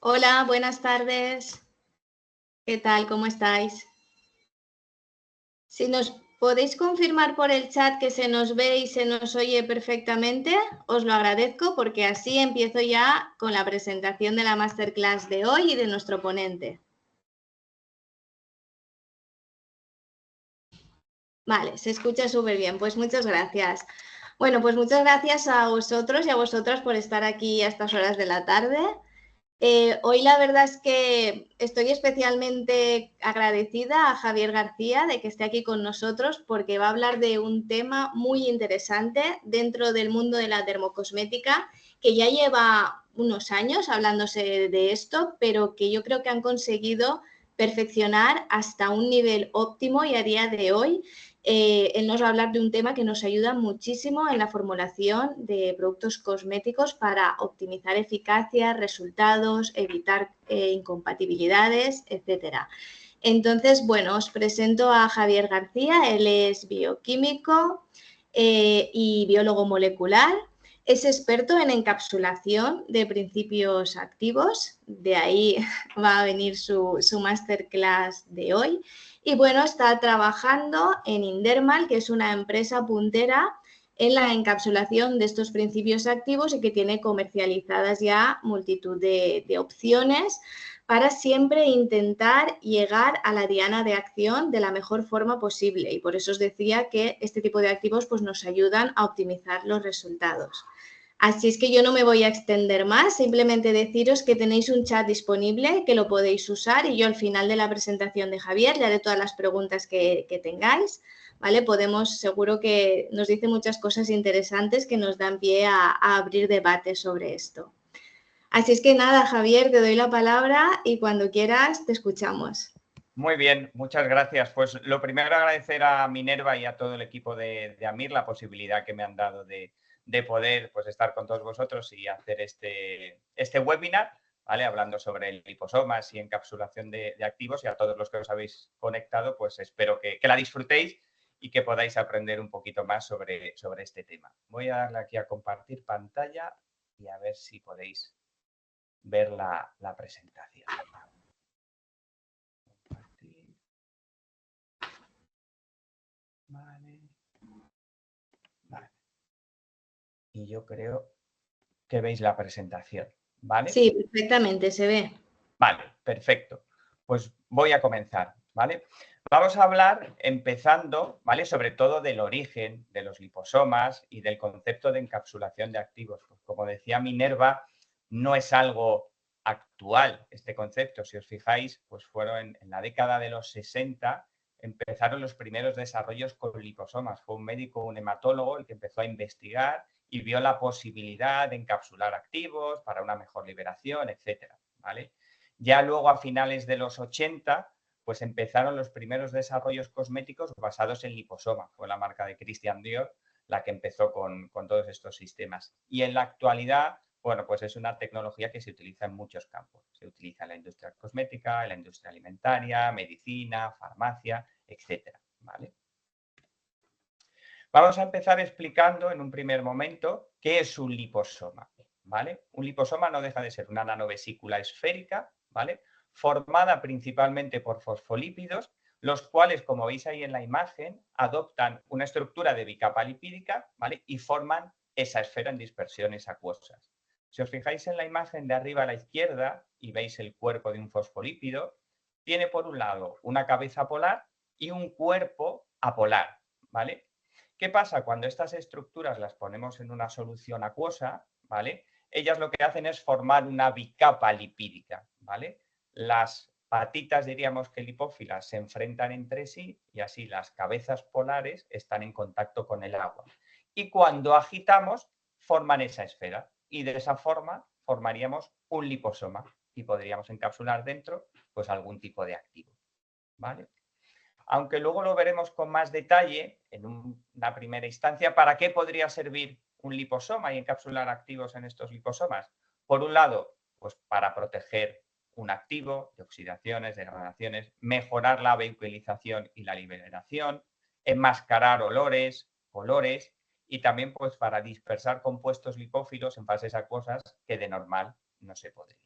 Hola, buenas tardes. ¿Qué tal? ¿Cómo estáis? Si nos podéis confirmar por el chat que se nos ve y se nos oye perfectamente, os lo agradezco porque así empiezo ya con la presentación de la masterclass de hoy y de nuestro ponente. Vale, se escucha súper bien, pues muchas gracias. Bueno, pues muchas gracias a vosotros y a vosotras por estar aquí a estas horas de la tarde. Hoy la verdad es que estoy especialmente agradecida a Javier García de que esté aquí con nosotros porque va a hablar de un tema muy interesante dentro del mundo de la dermocosmética que ya lleva unos años hablándose de esto, pero que yo creo que han conseguido perfeccionar hasta un nivel óptimo y a día de hoy él nos va a hablar de un tema que nos ayuda muchísimo en la formulación de productos cosméticos para optimizar eficacia, resultados, evitar incompatibilidades, etcétera. Entonces, bueno, os presento a Javier García, él es bioquímico y biólogo molecular. Es experto en encapsulación de principios activos, de ahí va a venir su masterclass de hoy. Y bueno, está trabajando en Indermal, que es una empresa puntera en la encapsulación de estos principios activos y que tiene comercializadas ya multitud de opciones para siempre intentar llegar a la diana de acción de la mejor forma posible. Y por eso os decía que este tipo de activos pues, nos ayudan a optimizar los resultados. Así es que yo no me voy a extender más, simplemente deciros que tenéis un chat disponible, que lo podéis usar y yo al final de la presentación de Javier le haré todas las preguntas que tengáis, ¿vale? Podemos, seguro que nos dice muchas cosas interesantes que nos dan pie a abrir debates sobre esto. Así es que nada, Javier, te doy la palabra y cuando quieras te escuchamos. Muy bien, muchas gracias. Pues lo primero agradecer a Minerva y a todo el equipo de AMIR la posibilidad que me han dado de poder pues, estar con todos vosotros y hacer este webinar, ¿vale? Hablando sobre liposomas y encapsulación de activos, y a todos los que os habéis conectado, pues espero que la disfrutéis y que podáis aprender un poquito más sobre este tema. Voy a darle aquí a compartir pantalla y a ver si podéis ver la presentación. Vale. Vale. Y yo creo que veis la presentación, ¿vale? Sí, perfectamente, se ve. Vale, perfecto. Pues voy a comenzar, ¿vale? Vamos a hablar empezando, ¿vale? Sobre todo del origen de los liposomas y del concepto de encapsulación de activos. Pues como decía Minerva, no es algo actual este concepto. Si os fijáis, pues fueron en la década de los 60 empezaron los primeros desarrollos con liposomas. Fue un médico, un hematólogo, el que empezó a investigar y vio la posibilidad de encapsular activos para una mejor liberación, etcétera, ¿vale? Ya luego, a finales de los 80, pues empezaron los primeros desarrollos cosméticos basados en liposoma. Fue la marca de Christian Dior la que empezó con todos estos sistemas. Y en la actualidad, bueno, pues es una tecnología que se utiliza en muchos campos. Se utiliza en la industria cosmética, en la industria alimentaria, medicina, farmacia, etcétera, ¿vale? Vamos a empezar explicando en un primer momento qué es un liposoma, ¿vale? Un liposoma no deja de ser una nanovesícula esférica, ¿vale? Formada principalmente por fosfolípidos, los cuales, como veis ahí en la imagen, adoptan una estructura de bicapa lipídica, ¿vale? Y forman esa esfera en dispersiones acuosas. Si os fijáis en la imagen de arriba a la izquierda y veis el cuerpo de un fosfolípido, tiene por un lado una cabeza polar y un cuerpo apolar, ¿vale? ¿Qué pasa? Cuando estas estructuras las ponemos en una solución acuosa, ¿vale? Ellas lo que hacen es formar una bicapa lipídica, ¿vale? Las patitas, diríamos que lipófilas, se enfrentan entre sí y así las cabezas polares están en contacto con el agua. Y cuando agitamos, forman esa esfera. Y de esa forma formaríamos un liposoma y podríamos encapsular dentro pues algún tipo de activo, ¿vale? Aunque luego lo veremos con más detalle en una primera instancia, ¿para qué podría servir un liposoma y encapsular activos en estos liposomas? Por un lado, pues para proteger un activo de oxidaciones, degradaciones, mejorar la vehiculación y la liberación, enmascarar olores, colores y también pues para dispersar compuestos lipófilos en fases acuosas que de normal no se podrían.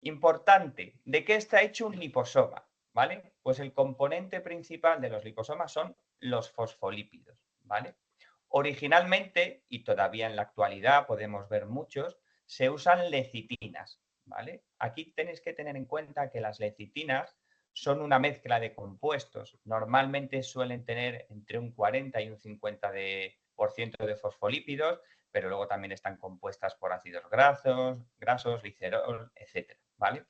Importante, ¿de qué está hecho un liposoma? ¿Vale? Pues el componente principal de los liposomas son los fosfolípidos, ¿vale? Originalmente, y todavía en la actualidad podemos ver muchos, se usan lecitinas, ¿vale? Aquí tenéis que tener en cuenta que las lecitinas son una mezcla de compuestos. Normalmente suelen tener entre un 40 y un 50% de fosfolípidos, pero luego también están compuestas por ácidos grasos, glicerol, etcétera, ¿vale?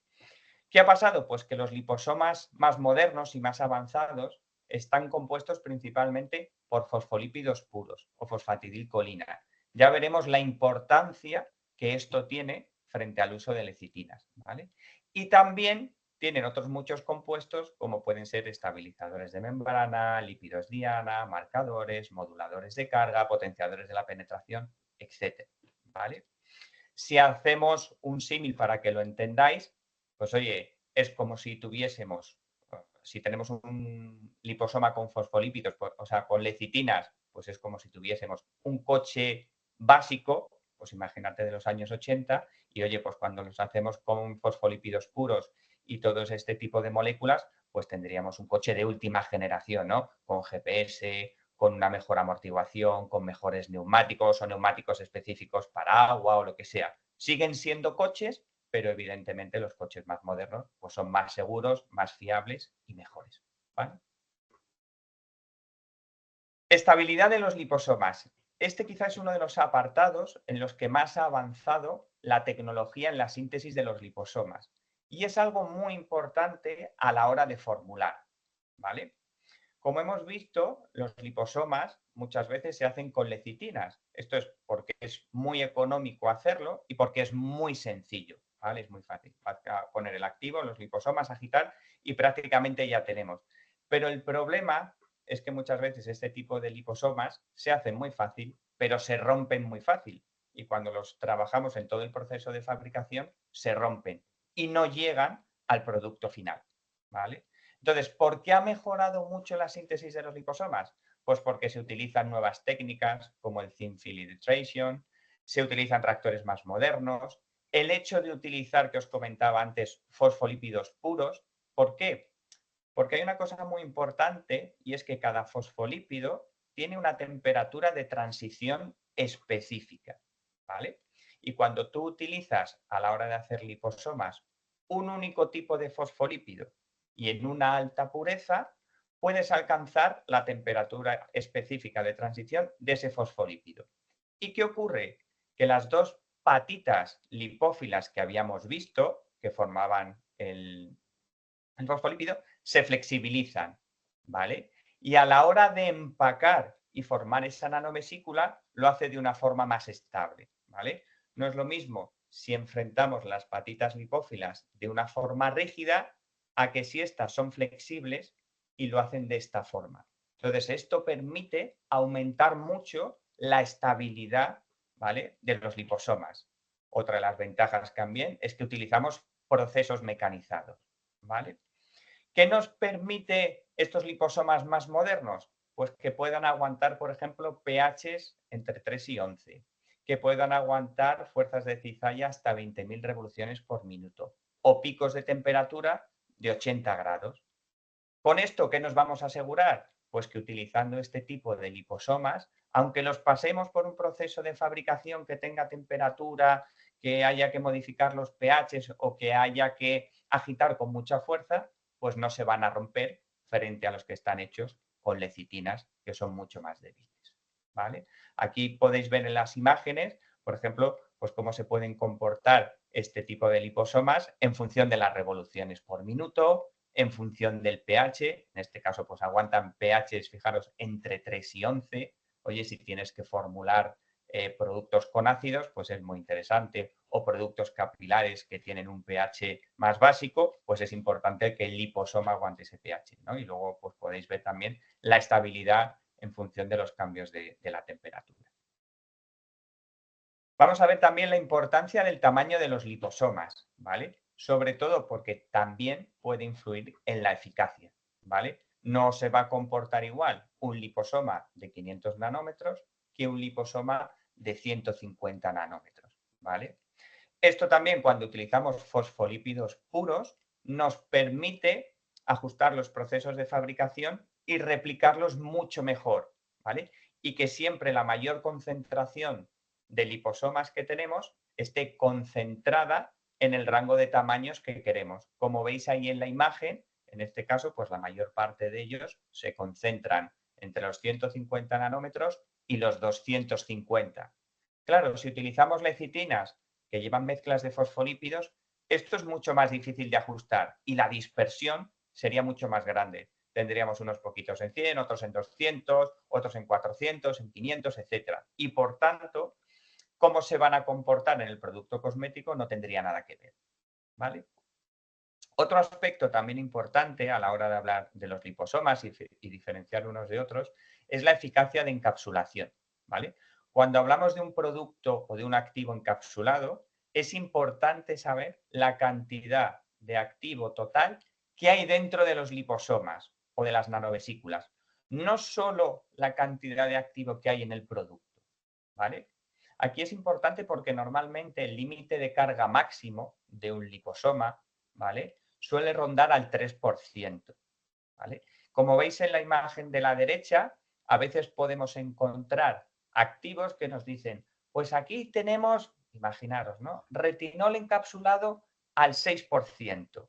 ¿Qué ha pasado? Pues que los liposomas más modernos y más avanzados están compuestos principalmente por fosfolípidos puros o fosfatidilcolina. Ya veremos la importancia que esto tiene frente al uso de lecitinas, ¿vale? Y también tienen otros muchos compuestos como pueden ser estabilizadores de membrana, lípidos diana, marcadores, moduladores de carga, potenciadores de la penetración, etcétera, ¿vale? Si hacemos un símil para que lo entendáis, pues oye, es como si tuviésemos, si tenemos un liposoma con fosfolípidos, pues, o sea, con lecitinas, pues es como si tuviésemos un coche básico, pues imagínate de los años 80, y oye, pues cuando los hacemos con fosfolípidos puros y todo este tipo de moléculas, pues tendríamos un coche de última generación, ¿no? Con GPS, con una mejor amortiguación, con mejores neumáticos o neumáticos específicos para agua o lo que sea. Siguen siendo coches, pero evidentemente los coches más modernos pues son más seguros, más fiables y mejores, ¿vale? Estabilidad de los liposomas. Este quizás es uno de los apartados en los que más ha avanzado la tecnología en la síntesis de los liposomas. Y es algo muy importante a la hora de formular, ¿vale? Como hemos visto, los liposomas muchas veces se hacen con lecitinas. Esto es porque es muy económico hacerlo y porque es muy sencillo, ¿vale? Es muy fácil. Poner el activo, los liposomas, agitar y prácticamente ya tenemos. Pero el problema es que muchas veces este tipo de liposomas se hacen muy fácil, pero se rompen muy fácil. Y cuando los trabajamos en todo el proceso de fabricación, se rompen y no llegan al producto final, ¿vale? Entonces, ¿por qué ha mejorado mucho la síntesis de los liposomas? Pues porque se utilizan nuevas técnicas como el thin film filtration, se utilizan reactores más modernos, el hecho de utilizar, que os comentaba antes, fosfolípidos puros. ¿Por qué? Porque hay una cosa muy importante y es que cada fosfolípido tiene una temperatura de transición específica, ¿vale? Y cuando tú utilizas a la hora de hacer liposomas un único tipo de fosfolípido y en una alta pureza, puedes alcanzar la temperatura específica de transición de ese fosfolípido. ¿Y qué ocurre? Que las dos patitas lipófilas que habíamos visto, que formaban el fosfolípido, se flexibilizan, ¿vale? Y a la hora de empacar y formar esa nanovesícula, lo hace de una forma más estable, ¿vale? No es lo mismo si enfrentamos las patitas lipófilas de una forma rígida a que si estas son flexibles y lo hacen de esta forma. Entonces, esto permite aumentar mucho la estabilidad, ¿vale?, de los liposomas. Otra de las ventajas también es que utilizamos procesos mecanizados, ¿vale? ¿Qué nos permite estos liposomas más modernos? Pues que puedan aguantar, por ejemplo, pHs entre 3 y 11, que puedan aguantar fuerzas de cizalla hasta 20.000 revoluciones por minuto o picos de temperatura de 80 grados. ¿Con esto qué nos vamos a asegurar? Pues que utilizando este tipo de liposomas, aunque los pasemos por un proceso de fabricación que tenga temperatura, que haya que modificar los pHs o que haya que agitar con mucha fuerza, pues no se van a romper frente a los que están hechos con lecitinas, que son mucho más débiles, ¿vale? Aquí podéis ver en las imágenes, por ejemplo, pues cómo se pueden comportar este tipo de liposomas en función de las revoluciones por minuto, en función del pH, en este caso pues aguantan pHs, fijaros, entre 3 y 11. Oye, si tienes que formular productos con ácidos, pues es muy interesante, o productos capilares que tienen un pH más básico, pues es importante que el liposoma aguante ese pH, ¿no? Y luego pues podéis ver también la estabilidad en función de los cambios de la temperatura. Vamos a ver también la importancia del tamaño de los liposomas, ¿vale? Sobre todo porque también puede influir en la eficacia, ¿vale? No se va a comportar igual un liposoma de 500 nanómetros que un liposoma de 150 nanómetros, ¿vale? Esto también, cuando utilizamos fosfolípidos puros, nos permite ajustar los procesos de fabricación y replicarlos mucho mejor, ¿vale? Y que siempre la mayor concentración de liposomas que tenemos esté concentrada en el rango de tamaños que queremos. Como veis ahí en la imagen, en este caso, pues la mayor parte de ellos se concentran entre los 150 nanómetros y los 250. Claro, si utilizamos lecitinas que llevan mezclas de fosfolípidos, esto es mucho más difícil de ajustar y la dispersión sería mucho más grande. Tendríamos unos poquitos en 100, otros en 200, otros en 400, en 500, etc. Y por tanto, cómo se van a comportar en el producto cosmético no tendría nada que ver, ¿vale? Otro aspecto también importante a la hora de hablar de los liposomas y diferenciar unos de otros es la eficacia de encapsulación, ¿vale? Cuando hablamos de un producto o de un activo encapsulado, es importante saber la cantidad de activo total que hay dentro de los liposomas o de las nanovesículas. No solo la cantidad de activo que hay en el producto, ¿vale? Aquí es importante porque normalmente el límite de carga máximo de un liposoma, ¿vale?, suele rondar al 3%, ¿vale? Como veis en la imagen de la derecha, a veces podemos encontrar activos que nos dicen, pues aquí tenemos, imaginaros, ¿no?, retinol encapsulado al 6%,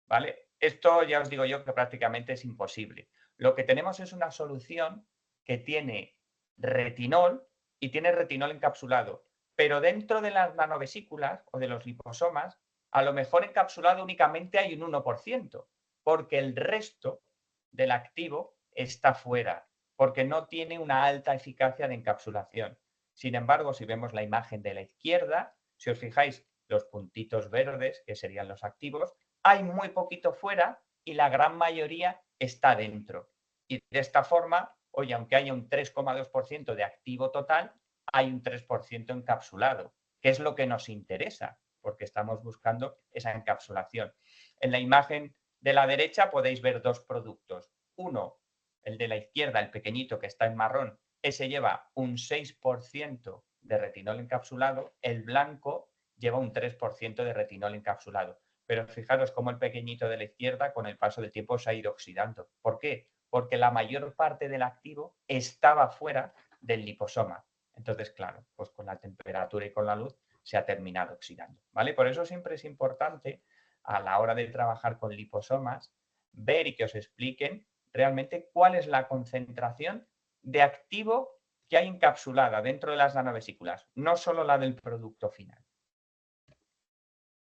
¿vale? Esto ya os digo yo que prácticamente es imposible. Lo que tenemos es una solución que tiene retinol y tiene retinol encapsulado, pero dentro de las nanovesículas o de los liposomas, a lo mejor encapsulado únicamente hay un 1%, porque el resto del activo está fuera, porque no tiene una alta eficacia de encapsulación. Sin embargo, si vemos la imagen de la izquierda, si os fijáis, los puntitos verdes, que serían los activos, hay muy poquito fuera y la gran mayoría está dentro. Y de esta forma, oye, aunque haya un 3,2% de activo total, hay un 3% encapsulado, que es lo que nos interesa, porque estamos buscando esa encapsulación. En la imagen de la derecha podéis ver dos productos. Uno, el de la izquierda, el pequeñito que está en marrón, ese lleva un 6% de retinol encapsulado, el blanco lleva un 3% de retinol encapsulado. Pero fijaros cómo el pequeñito de la izquierda con el paso del tiempo se ha ido oxidando. ¿Por qué? Porque la mayor parte del activo estaba fuera del liposoma. Entonces, claro, pues con la temperatura y con la luz se ha terminado oxidando, ¿vale? Por eso siempre es importante a la hora de trabajar con liposomas ver y que os expliquen realmente cuál es la concentración de activo que hay encapsulada dentro de las nanovesículas, no solo la del producto final.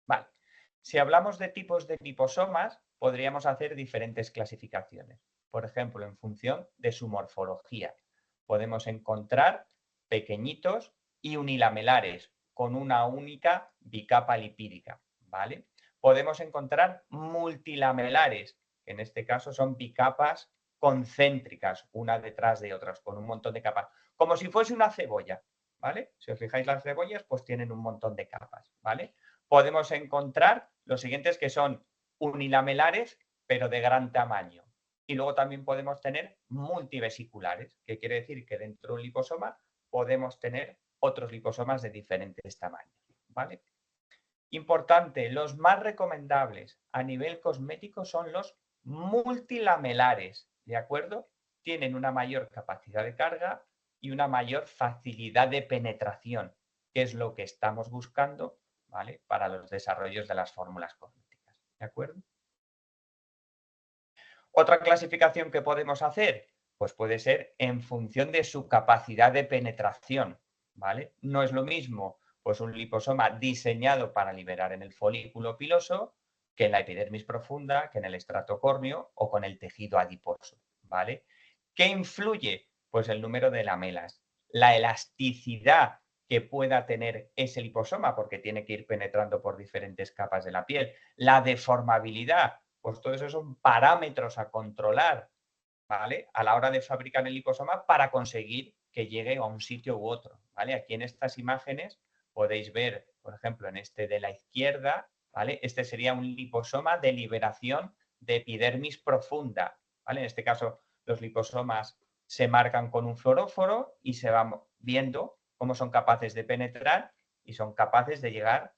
Vale. Si hablamos de tipos de liposomas, podríamos hacer diferentes clasificaciones. Por ejemplo, en función de su morfología. Podemos encontrar pequeñitos y unilamelares con una única bicapa lipídica, ¿vale? Podemos encontrar multilamelares, que en este caso son bicapas concéntricas, una detrás de otras, con un montón de capas, como si fuese una cebolla, ¿vale? Si os fijáis, las cebollas pues tienen un montón de capas, ¿vale? Podemos encontrar los siguientes que son unilamelares, pero de gran tamaño. Y luego también podemos tener multivesiculares, que quiere decir que dentro de un liposoma podemos tener otros liposomas de diferentes tamaños, ¿vale? Importante, los más recomendables a nivel cosmético son los multilamelares, ¿de acuerdo? Tienen una mayor capacidad de carga y una mayor facilidad de penetración, que es lo que estamos buscando, ¿vale?, para los desarrollos de las fórmulas cosméticas, ¿de acuerdo? Otra clasificación que podemos hacer, pues puede ser en función de su capacidad de penetración, ¿vale? No es lo mismo pues un liposoma diseñado para liberar en el folículo piloso que en la epidermis profunda, que en el estrato córneo o con el tejido adiposo, ¿vale? ¿Qué influye? Pues el número de lamelas, la elasticidad que pueda tener ese liposoma, porque tiene que ir penetrando por diferentes capas de la piel, la deformabilidad, pues todo eso son parámetros a controlar, ¿vale?, a la hora de fabricar el liposoma para conseguir que llegue a un sitio u otro, ¿vale? Aquí en estas imágenes podéis ver, por ejemplo, en este de la izquierda, ¿vale? Este sería un liposoma de liberación de epidermis profunda, ¿vale? En este caso, los liposomas se marcan con un fluoróforo y se van viendo cómo son capaces de penetrar y son capaces de llegar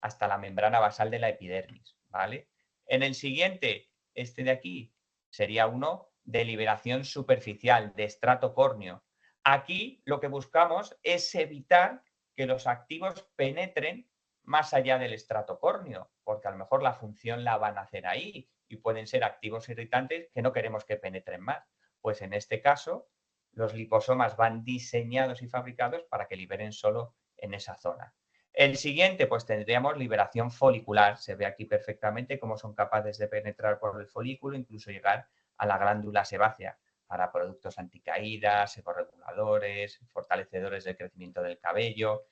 hasta la membrana basal de la epidermis, ¿vale? En el siguiente, este de aquí, sería uno de liberación superficial, de estrato córneo. Aquí lo que buscamos es evitar que los activos penetren más allá del estrato córneo, porque a lo mejor la función la van a hacer ahí y pueden ser activos irritantes que no queremos que penetren más. Pues en este caso, los liposomas van diseñados y fabricados para que liberen solo en esa zona. El siguiente, pues tendríamos liberación folicular. Se ve aquí perfectamente cómo son capaces de penetrar por el folículo, incluso llegar a la glándula sebácea para productos anticaídas, seborreguladores, fortalecedores del crecimiento del cabello.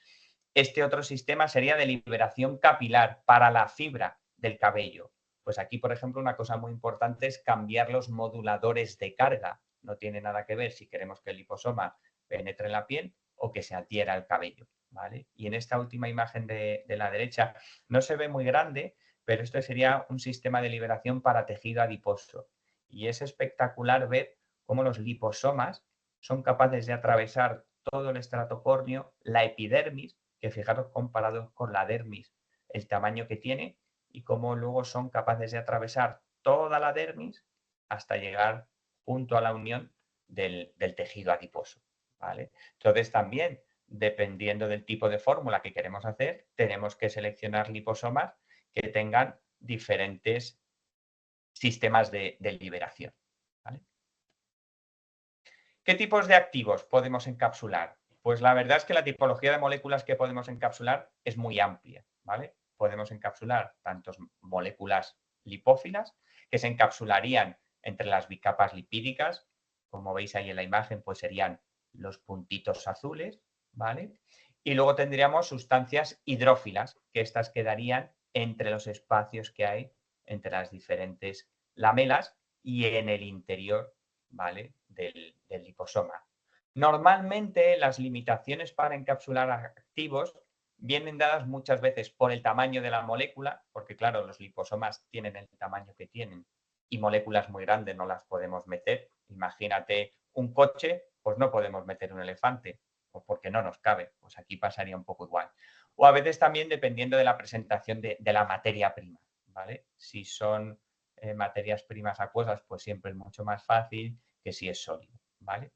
Este otro sistema sería de liberación capilar para la fibra del cabello. Pues aquí, por ejemplo, una cosa muy importante es cambiar los moduladores de carga. No tiene nada que ver si queremos que el liposoma penetre en la piel o que se adhiera al cabello, ¿vale? Y en esta última imagen de la derecha no se ve muy grande, pero esto sería un sistema de liberación para tejido adiposo. Y es espectacular ver cómo los liposomas son capaces de atravesar todo el estrato córneo, la epidermis, que fijaros comparado con la dermis, el tamaño que tiene y cómo luego son capaces de atravesar toda la dermis hasta llegar junto a la unión del tejido adiposo, ¿vale? Entonces también, dependiendo del tipo de fórmula que queremos hacer, tenemos que seleccionar liposomas que tengan diferentes sistemas de liberación, ¿vale? ¿Qué tipos de activos podemos encapsular? Pues la verdad es que la tipología de moléculas que podemos encapsular es muy amplia, ¿vale? Podemos encapsular tantas moléculas lipófilas que se encapsularían entre las bicapas lipídicas, como veis ahí en la imagen, pues serían los puntitos azules, ¿vale? Y luego tendríamos sustancias hidrófilas, que estas quedarían entre los espacios que hay entre las diferentes lamelas y en el interior, ¿vale? del liposoma. Normalmente las limitaciones para encapsular activos vienen dadas muchas veces por el tamaño de la molécula, porque claro, los liposomas tienen el tamaño que tienen y moléculas muy grandes no las podemos meter. Imagínate un coche, pues no podemos meter un elefante, pues porque no nos cabe, pues aquí pasaría un poco igual. O a veces también dependiendo de la presentación de la materia prima, ¿vale? Si son materias primas acuosas, pues siempre es mucho más fácil que si es sólido, ¿vale?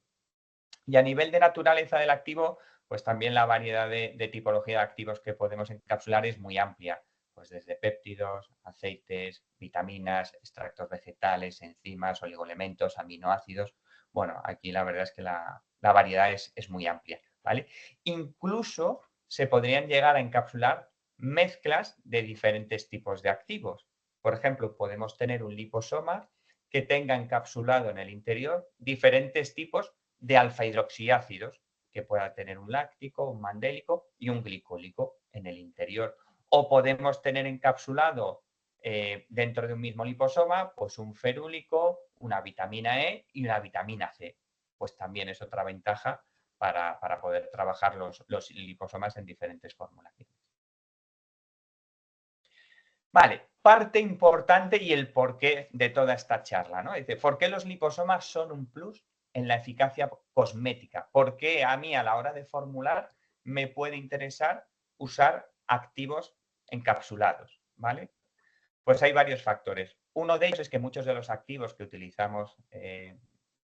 Y a nivel de naturaleza del activo, pues también la variedad de tipología de activos que podemos encapsular es muy amplia, pues desde péptidos, aceites, vitaminas, extractos vegetales, enzimas, oligoelementos, aminoácidos. Bueno, aquí la verdad es que la variedad es muy amplia, ¿vale? Incluso se podrían llegar a encapsular mezclas de diferentes tipos de activos. Por ejemplo, podemos tener un liposoma que tenga encapsulado en el interior diferentes tipos de alfa-hidroxiácidos, que pueda tener un láctico, un mandélico y un glicólico en el interior. O podemos tener encapsulado dentro de un mismo liposoma, pues un ferúlico, una vitamina E y una vitamina C. Pues también es otra ventaja para poder trabajar los liposomas en diferentes formulaciones. Vale, parte importante y el porqué de toda esta charla, ¿no? Dice, ¿por qué los liposomas son un plus en la eficacia cosmética? ¿Por qué a mí a la hora de formular me puede interesar usar activos encapsulados? ¿Vale? Pues hay varios factores. Uno de ellos es que muchos de los activos que utilizamos en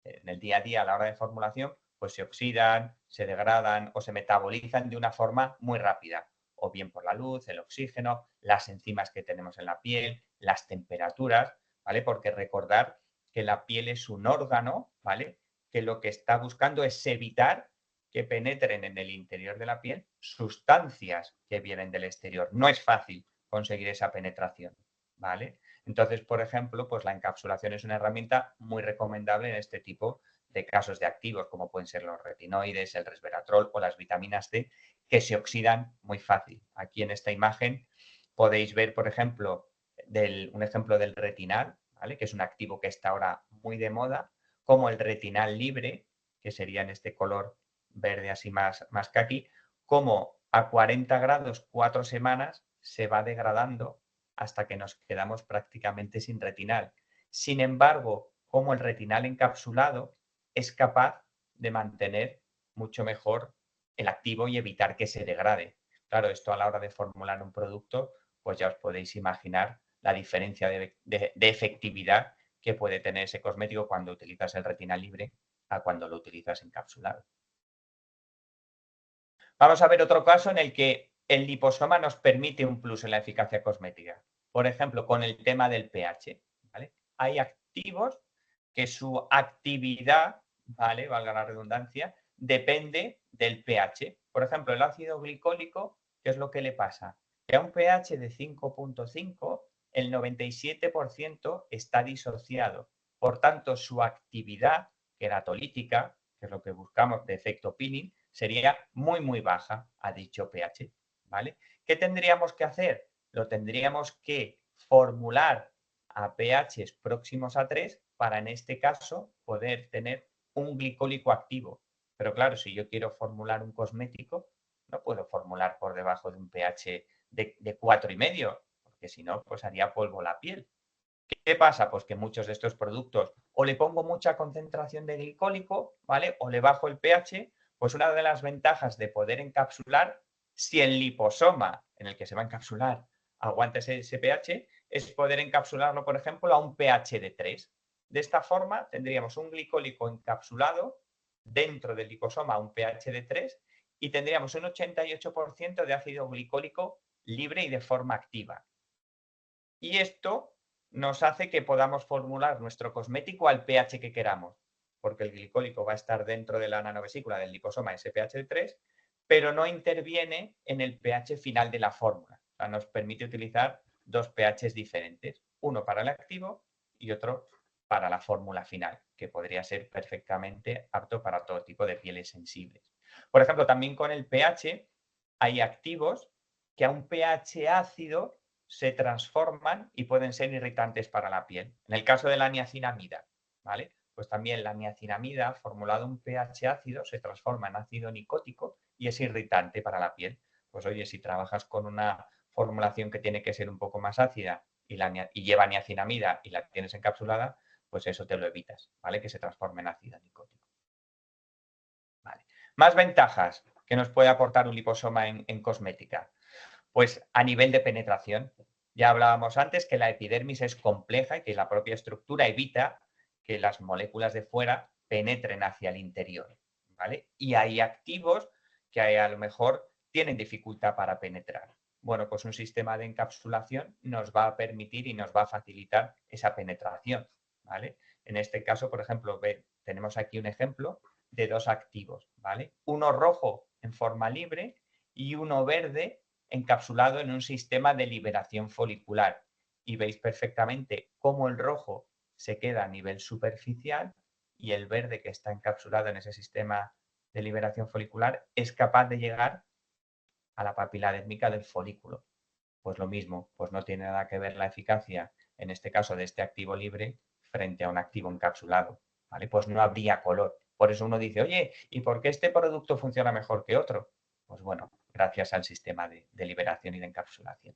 el día a día a la hora de formulación, pues se oxidan, se degradan o se metabolizan de una forma muy rápida, o bien por la luz, el oxígeno, las enzimas que tenemos en la piel, las temperaturas, ¿vale? Porque recordar que la piel es un órgano, ¿vale? Que lo que está buscando es evitar que penetren en el interior de la piel sustancias que vienen del exterior. No es fácil conseguir esa penetración, ¿vale? Entonces, por ejemplo, pues la encapsulación es una herramienta muy recomendable en este tipo de casos de activos, como pueden ser los retinoides, el resveratrol o las vitaminas C, que se oxidan muy fácil. Aquí en esta imagen podéis ver, por ejemplo, un ejemplo del retinal, ¿vale? Que es un activo que está ahora muy de moda, como el retinal libre, que sería en este color verde así más caqui, como a 40 grados 4 semanas se va degradando hasta que nos quedamos prácticamente sin retinal. Sin embargo, como el retinal encapsulado es capaz de mantener mucho mejor el activo y evitar que se degrade. Claro, esto a la hora de formular un producto, pues ya os podéis imaginar la diferencia de efectividad que puede tener ese cosmético cuando utilizas el retina libre a cuando lo utilizas encapsulado. Vamos a ver otro caso en el que el liposoma nos permite un plus en la eficacia cosmética. Por ejemplo, con el tema del pH. ¿Vale? Hay activos que su actividad, ¿vale? Valga la redundancia, depende del pH. Por ejemplo, el ácido glicólico, ¿qué es lo que le pasa? Que a un pH de 5,5, el 97% está disociado. Por tanto, su actividad queratolítica, que es lo que buscamos de efecto peeling, sería muy, muy baja a dicho pH. ¿Vale? ¿Qué tendríamos que hacer? Lo tendríamos que formular a pHs próximos a 3 para, en este caso, poder tener un glicólico activo. Pero claro, si yo quiero formular un cosmético, no puedo formular por debajo de un pH de 4,5, porque si no, pues haría polvo la piel. ¿Qué pasa? Pues que muchos de estos productos o le pongo mucha concentración de glicólico, ¿vale? O le bajo el pH. Pues una de las ventajas de poder encapsular, si el liposoma en el que se va a encapsular aguanta ese pH, es poder encapsularlo, por ejemplo, a un pH de 3. De esta forma tendríamos un glicólico encapsulado dentro del liposoma a un pH de 3 y tendríamos un 88% de ácido glicólico libre y de forma activa. Y esto nos hace que podamos formular nuestro cosmético al pH que queramos, porque el glicólico va a estar dentro de la nanovesícula del liposoma, ese pH de 3, pero no interviene en el pH final de la fórmula. O sea, nos permite utilizar dos pHs diferentes, uno para el activo y otro para la fórmula final, que podría ser perfectamente apto para todo tipo de pieles sensibles. Por ejemplo, también con el pH hay activos que a un pH ácido se transforman y pueden ser irritantes para la piel. En el caso de la niacinamida, ¿vale? Pues también la niacinamida, formulado un pH ácido, se transforma en ácido nicótico y es irritante para la piel. Pues oye, si trabajas con una formulación que tiene que ser un poco más ácida y lleva niacinamida y la tienes encapsulada, pues eso te lo evitas, ¿vale? Que se transforme en ácido nicótico. Vale. Más ventajas que nos puede aportar un liposoma en cosmética. Pues a nivel de penetración, ya hablábamos antes que la epidermis es compleja y que la propia estructura evita que las moléculas de fuera penetren hacia el interior, ¿vale? Y hay activos que a lo mejor tienen dificultad para penetrar. Bueno, pues un sistema de encapsulación nos va a permitir y nos va a facilitar esa penetración, ¿vale? En este caso, por ejemplo, tenemos aquí un ejemplo de dos activos, ¿vale? Uno rojo en forma libre y uno verde encapsulado en un sistema de liberación folicular. Y veis perfectamente cómo el rojo se queda a nivel superficial y el verde que está encapsulado en ese sistema de liberación folicular es capaz de llegar a la papila dérmica del folículo. Pues lo mismo, pues no tiene nada que ver la eficacia, en este caso de este activo libre, frente a un activo encapsulado. ¿Vale? Pues no habría color. Por eso uno dice, oye, ¿y por qué este producto funciona mejor que otro? Pues bueno, gracias al sistema de liberación y de encapsulación.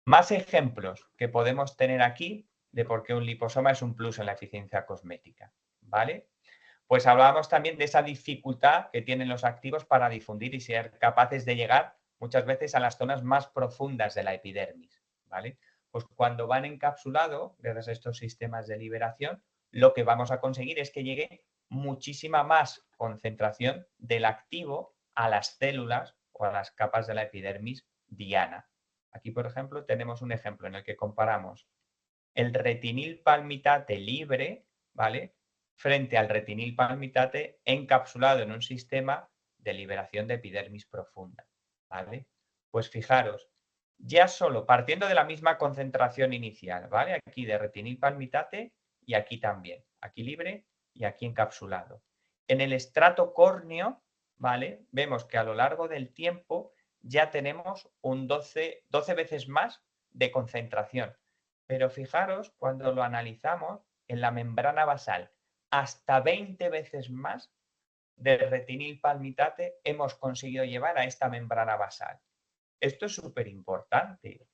Más ejemplos que podemos tener aquí de por qué un liposoma es un plus en la eficiencia cosmética. ¿Vale? Pues hablábamos también de esa dificultad que tienen los activos para difundir y ser capaces de llegar muchas veces a las zonas más profundas de la epidermis. ¿Vale? Pues cuando van encapsulados, gracias a estos sistemas de liberación, lo que vamos a conseguir es que llegue muchísima más concentración del activo a las células o a las capas de la epidermis diana. Aquí, por ejemplo, tenemos un ejemplo en el que comparamos el retinil palmitate libre, ¿vale? Frente al retinil palmitate encapsulado en un sistema de liberación de epidermis profunda, ¿vale? Pues fijaros, ya solo partiendo de la misma concentración inicial, ¿vale? Aquí de retinil palmitate y aquí también, aquí libre y aquí encapsulado. En el estrato córneo, ¿vale? Vemos que a lo largo del tiempo ya tenemos un 12 veces más de concentración. Pero fijaros, cuando lo analizamos, en la membrana basal, hasta 20 veces más de retinil palmitate hemos conseguido llevar a esta membrana basal. Esto es súper importante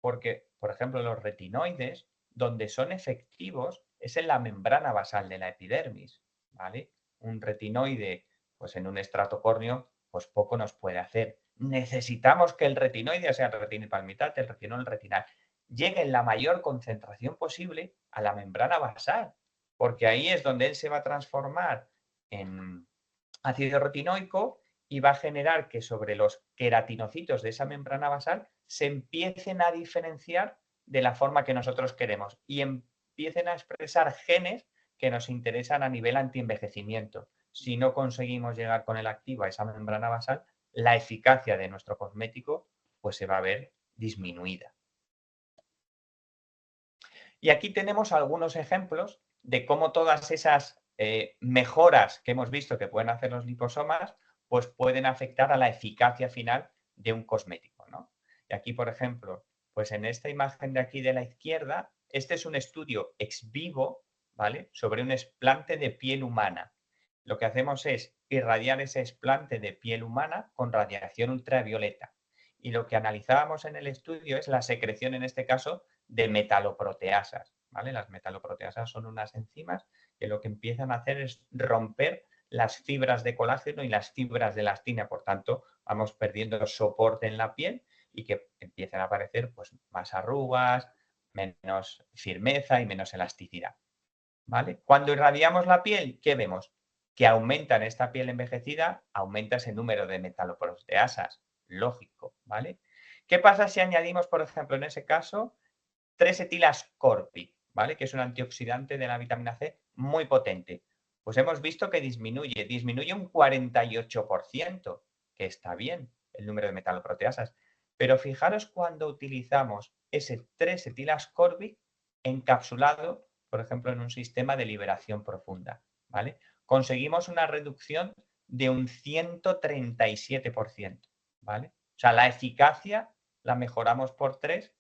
porque, por ejemplo, los retinoides, donde son efectivos, es en la membrana basal de la epidermis, ¿vale? Un retinoide, pues en un estrato córneo, pues poco nos puede hacer. Necesitamos que el retinoide, sea el retinipalmitate, el retinol, el retinal, llegue en la mayor concentración posible a la membrana basal, porque ahí es donde él se va a transformar en ácido retinoico y va a generar que sobre los queratinocitos de esa membrana basal se empiecen a diferenciar de la forma que nosotros queremos y empiecen a expresar genes que nos interesan a nivel antienvejecimiento. Si no conseguimos llegar con el activo a esa membrana basal, la eficacia de nuestro cosmético pues se va a ver disminuida. Y aquí tenemos algunos ejemplos de cómo todas esas mejoras que hemos visto que pueden hacer los liposomas, pues pueden afectar a la eficacia final de un cosmético, ¿no? Y aquí, por ejemplo, pues en esta imagen de aquí de la izquierda, este es un estudio ex vivo, ¿vale? Sobre un explante de piel humana. Lo que hacemos es irradiar ese explante de piel humana con radiación ultravioleta. Y lo que analizábamos en el estudio es la secreción, en este caso, de metaloproteasas, ¿vale? Las metaloproteasas son unas enzimas que lo que empiezan a hacer es romper las fibras de colágeno y las fibras de elastina, por tanto, vamos perdiendo soporte en la piel y que empiezan a aparecer pues, más arrugas, menos firmeza y menos elasticidad, ¿vale? Cuando irradiamos la piel, ¿qué vemos? Que aumenta en esta piel envejecida, aumenta ese número de metaloproteasas, lógico, ¿vale? ¿Qué pasa si añadimos, por ejemplo, en ese caso, 3-etilascorpic, ¿vale? Que es un antioxidante de la vitamina C muy potente. Pues hemos visto que disminuye un 48%, que está bien el número de metaloproteasas. Pero fijaros cuando utilizamos ese 3-etilascorpic encapsulado, por ejemplo, en un sistema de liberación profunda, ¿vale? Conseguimos una reducción de un 137%, ¿vale? O sea, la eficacia la mejoramos por 3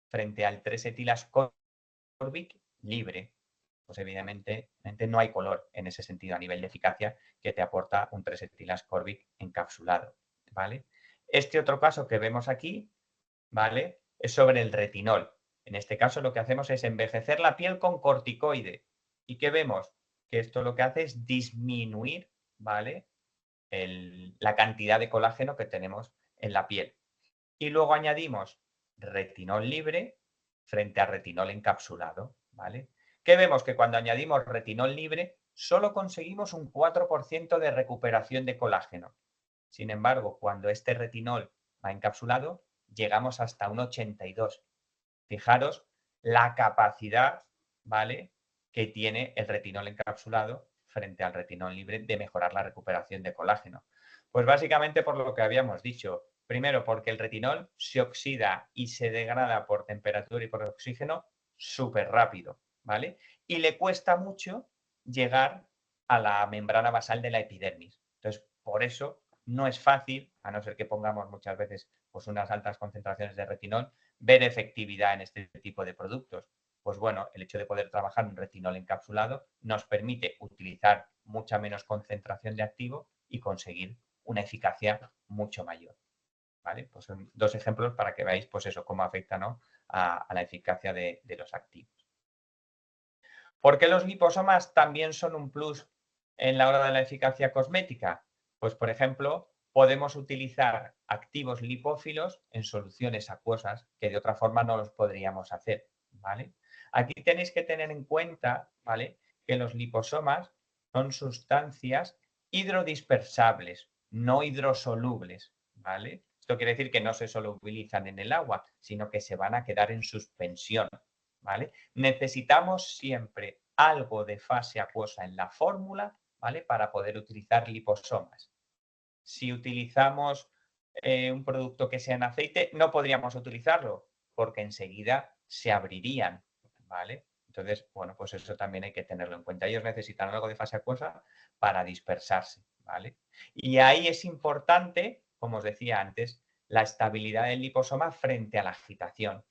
frente al 3-etilascorbic libre. Pues evidentemente no hay color en ese sentido a nivel de eficacia que te aporta un 3-etilascorbic encapsulado, ¿vale? Este otro caso que vemos aquí, ¿vale? Es sobre el retinol. En este caso lo que hacemos es envejecer la piel con corticoide. ¿Y qué vemos? Que esto lo que hace es disminuir, ¿vale? La cantidad de colágeno que tenemos en la piel. Y luego añadimos retinol libre frente a retinol encapsulado, ¿vale? ¿Qué vemos? Que cuando añadimos retinol libre solo conseguimos un 4% de recuperación de colágeno. Sin embargo, cuando este retinol va encapsulado, llegamos hasta un 82. Fijaros la capacidad, ¿vale?, que tiene el retinol encapsulado frente al retinol libre de mejorar la recuperación de colágeno. Pues básicamente por lo que habíamos dicho. Primero, porque el retinol se oxida y se degrada por temperatura y por oxígeno súper rápido, ¿vale? Y le cuesta mucho llegar a la membrana basal de la epidermis. Entonces, por eso no es fácil, a no ser que pongamos muchas veces pues, unas altas concentraciones de retinol, ver efectividad en este tipo de productos. Pues bueno, el hecho de poder trabajar un retinol encapsulado nos permite utilizar mucha menos concentración de activo y conseguir una eficacia mucho mayor. ¿Vale? Pues son dos ejemplos para que veáis pues eso, cómo afecta, ¿no?, a la eficacia de los activos. ¿Por qué los liposomas también son un plus en la hora de la eficacia cosmética? Pues, por ejemplo, podemos utilizar activos lipófilos en soluciones acuosas que de otra forma no los podríamos hacer, ¿vale? Aquí tenéis que tener en cuenta, ¿vale?, que los liposomas son sustancias hidrodispersables, no hidrosolubles, ¿vale? Esto quiere decir que no se solubilizan en el agua, sino que se van a quedar en suspensión, ¿vale? Necesitamos siempre algo de fase acuosa en la fórmula, ¿vale?, para poder utilizar liposomas. Si utilizamos un producto que sea en aceite, no podríamos utilizarlo porque enseguida se abrirían, ¿vale? Entonces, bueno, pues eso también hay que tenerlo en cuenta. Ellos necesitan algo de fase acuosa para dispersarse, ¿vale? Y ahí es importante, como os decía antes, la estabilidad del liposoma frente a la agitación.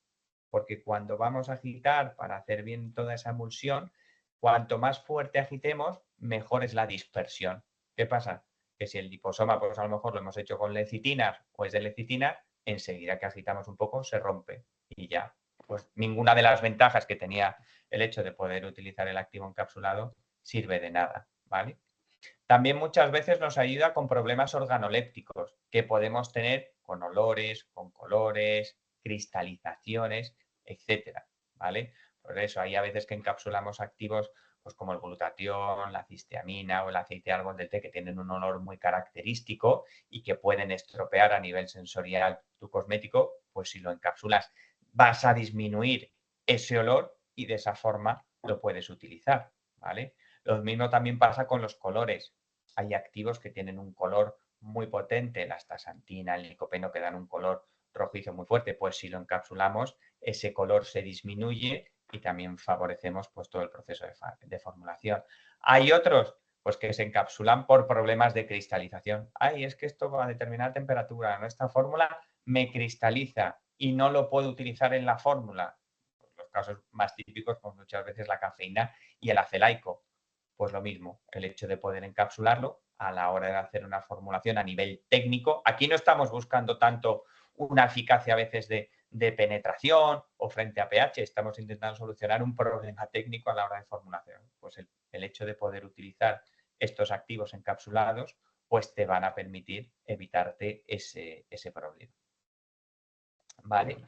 Porque cuando vamos a agitar para hacer bien toda esa emulsión, cuanto más fuerte agitemos, mejor es la dispersión. ¿Qué pasa? Que si el liposoma, pues a lo mejor lo hemos hecho con lecitinas o es de lecitina, enseguida que agitamos un poco se rompe y ya. Pues ninguna de las ventajas que tenía el hecho de poder utilizar el activo encapsulado sirve de nada, ¿vale? También muchas veces nos ayuda con problemas organolépticos que podemos tener con olores, con colores, cristalizaciones, etcétera, ¿vale? Por eso hay a veces que encapsulamos activos pues como el glutatión, la cisteamina o el aceite de árbol del té, que tienen un olor muy característico y que pueden estropear a nivel sensorial tu cosmético, pues si lo encapsulas vas a disminuir ese olor y de esa forma lo puedes utilizar, ¿vale? Lo mismo también pasa con los colores. Hay activos que tienen un color muy potente, la astaxantina, el licopeno, que dan un color rojizo muy fuerte, pues si lo encapsulamos, ese color se disminuye y también favorecemos pues todo el proceso de formulación. Hay otros pues que se encapsulan por problemas de cristalización. Ay, es que esto va a determinada temperatura, ¿no? Esta fórmula me cristaliza y no lo puedo utilizar en la fórmula. Pues los casos más típicos, pues muchas veces la cafeína y el acelaico. Pues lo mismo, el hecho de poder encapsularlo a la hora de hacer una formulación a nivel técnico. Aquí no estamos buscando tanto una eficacia a veces de penetración o frente a pH, estamos intentando solucionar un problema técnico a la hora de formulación. Pues el hecho de poder utilizar estos activos encapsulados, pues te van a permitir evitarte ese problema. ¿Vale?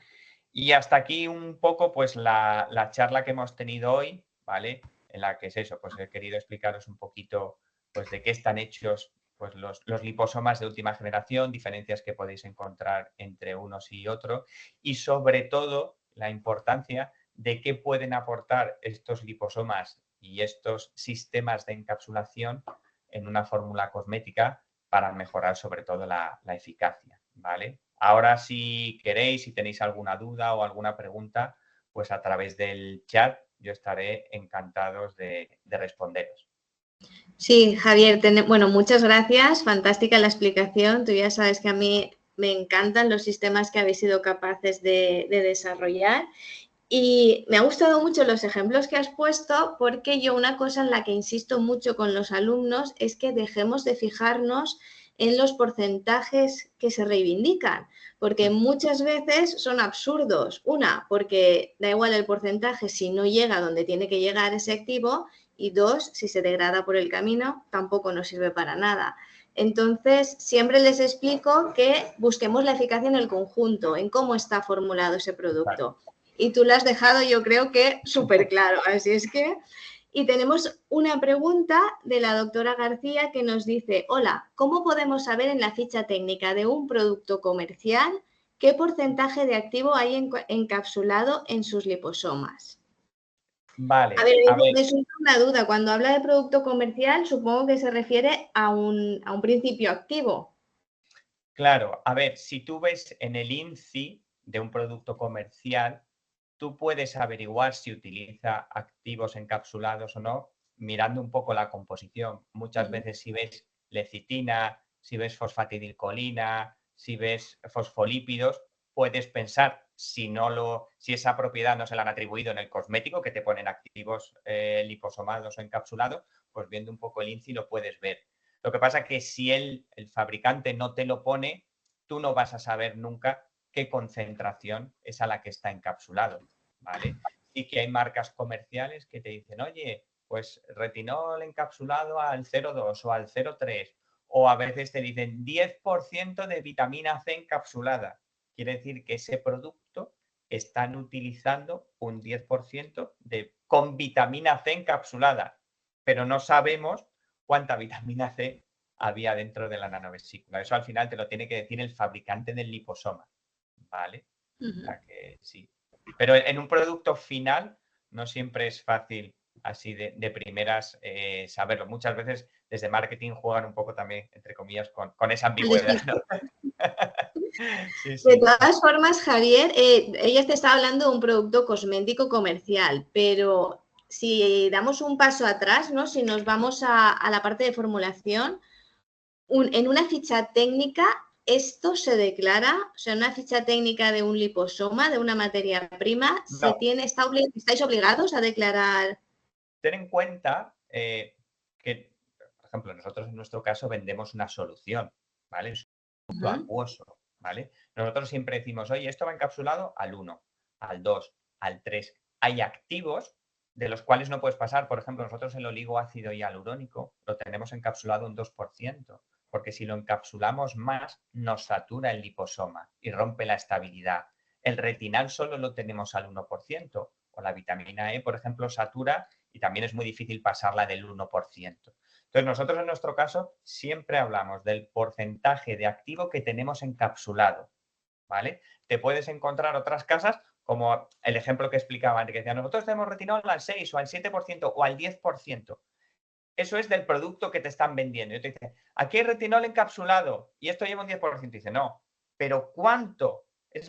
Y hasta aquí un poco pues la charla que hemos tenido hoy, ¿vale? En la que es eso, pues he querido explicaros un poquito pues de qué están hechos pues los liposomas de última generación, diferencias que podéis encontrar entre unos y otros y sobre todo la importancia de qué pueden aportar estos liposomas y estos sistemas de encapsulación en una fórmula cosmética para mejorar sobre todo la eficacia, ¿vale? Ahora, si queréis, si tenéis alguna duda o alguna pregunta, pues a través del chat yo estaré encantados de responderos. Sí, Javier, bueno, muchas gracias, fantástica la explicación. Tú ya sabes que a mí me encantan los sistemas que habéis sido capaces de desarrollar y me ha gustado mucho los ejemplos que has puesto porque yo una cosa en la que insisto mucho con los alumnos es que dejemos de fijarnos en los porcentajes que se reivindican, porque muchas veces son absurdos. Una, porque da igual el porcentaje si no llega donde tiene que llegar ese activo, y dos, si se degrada por el camino, tampoco nos sirve para nada. Entonces, siempre les explico que busquemos la eficacia en el conjunto, en cómo está formulado ese producto. Y tú lo has dejado, yo creo que súper claro. Así es que... Y tenemos una pregunta de la doctora García que nos dice, hola, ¿cómo podemos saber en la ficha técnica de un producto comercial qué porcentaje de activo hay encapsulado en sus liposomas? Vale, A ver, a ver, me surge una duda. Cuando habla de producto comercial, supongo que se refiere a un principio activo. claro, a ver, si tú ves en el INCI de un producto comercial, tú puedes averiguar si utiliza activos encapsulados o no, mirando un poco la composición. Muchas veces si ves lecitina, si ves fosfatidilcolina, si ves fosfolípidos, puedes pensar si esa propiedad no se la han atribuido en el cosmético, que te ponen activos liposomados o encapsulados, pues viendo un poco el INCI lo puedes ver. Lo que pasa es que si el fabricante no te lo pone, tú no vas a saber nunca qué concentración es a la que está encapsulado, ¿vale? Y que hay marcas comerciales que te dicen, oye, pues retinol encapsulado al 0,2 o al 0,3, o a veces te dicen 10% de vitamina C encapsulada. Quiere decir que ese producto están utilizando un 10% con vitamina C encapsulada, pero no sabemos cuánta vitamina C había dentro de la nanovesícula. Eso al final te lo tiene que decir el fabricante del liposoma, ¿vale? O sea que sí. Pero en un producto final no siempre es fácil así de primeras saberlo. Muchas veces desde marketing juegan un poco también, entre comillas, con esa ambigüedad, ¿no? Sí, De sí. todas formas, Javier, ella te está hablando de un producto cosmético comercial, pero si damos un paso atrás, ¿no? Si nos vamos a la parte de formulación, en una ficha técnica, ¿esto se declara? O sea, una ficha técnica de un liposoma, de una materia prima, No, ¿estáis obligados a declarar? ten en cuenta que, por ejemplo, nosotros en nuestro caso vendemos una solución, ¿vale? Es un producto acuoso, ¿vale? Nosotros siempre decimos, oye, esto va encapsulado al 1, al 2, al 3. Hay activos de los cuales no puedes pasar. Por ejemplo, nosotros el oligoácido hialurónico lo tenemos encapsulado en 2%, porque si lo encapsulamos más, nos satura el liposoma y rompe la estabilidad. El retinal solo lo tenemos al 1%, o la vitamina E, por ejemplo, satura y también es muy difícil pasarla del 1%. Entonces, nosotros en nuestro caso siempre hablamos del porcentaje de activo que tenemos encapsulado, ¿vale? Te puedes encontrar otras casas, como el ejemplo que explicaba antes, que decía, nosotros tenemos retinol al 6 o al 7% o al 10%. Eso es del producto que te están vendiendo. Y te dice, aquí hay retinol encapsulado y esto lleva un 10%. Y dice, no, pero ¿cuánto?